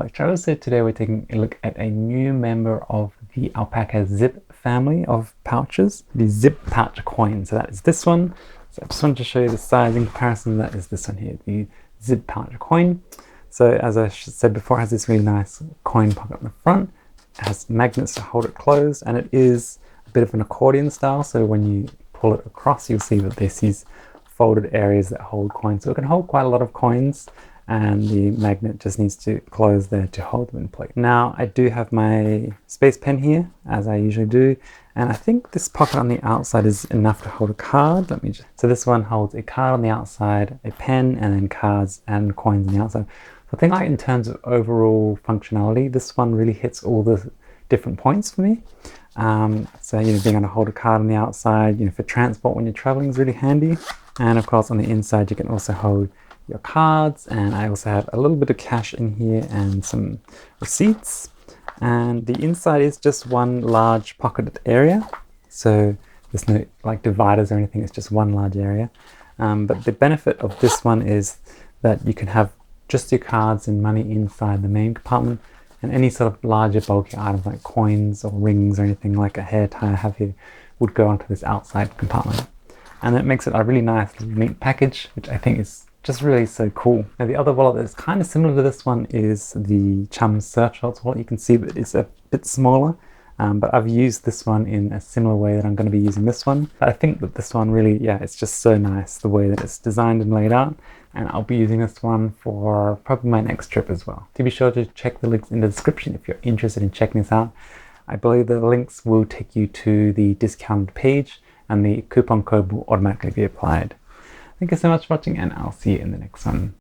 Like Travis said, today we're taking a look at a new member of the Alpaka zip family of pouches, the zip pouch coin. So that is this one. So I just wanted to show you the sizing comparison. That is this one here, the zip pouch coin. So as I said before, it has this really nice coin pocket on the front. It has magnets to hold it closed, and it is a bit of an accordion style. So when you pull it across, you'll see that there's these folded areas that hold coins. So it can hold quite a lot of coins, and the magnet just needs to close there to hold them in place. Now I do have my space pen here, as I usually do, and I think this pocket on the outside is enough to hold a card. So this one holds a card on the outside, a pen, and then cards and coins on the outside. So I think like in terms of overall functionality, this one really hits all the different points for me. So being able to hold a card on the outside, for transport when you're traveling is really handy. And of course on the inside you can also hold your cards, and I also have a little bit of cash in here and some receipts. And the inside is just one large pocketed area, so there's no like dividers or anything, it's just one large area. But the benefit of this one is that you can have just your cards and money inside the main compartment, and any sort of larger bulky items like coins or rings or anything like a hair tie I have here would go onto this outside compartment. And that makes it a really nice, neat package, which I think is just really so cool. Now the other wallet that's kind of similar to this one is the Chum Surfshots wallet. You can see that it's a bit smaller, but I've used this one in a similar way that I'm going to be using this one. But I think that this one really, it's just so nice the way that it's designed and laid out, and I'll be using this one for probably my next trip as well. To be sure to check the links in the description if you're interested in checking this out. I believe the links will take you to the discounted page, and the coupon code will automatically be applied. Thank you so much for watching, and I'll see you in the next one.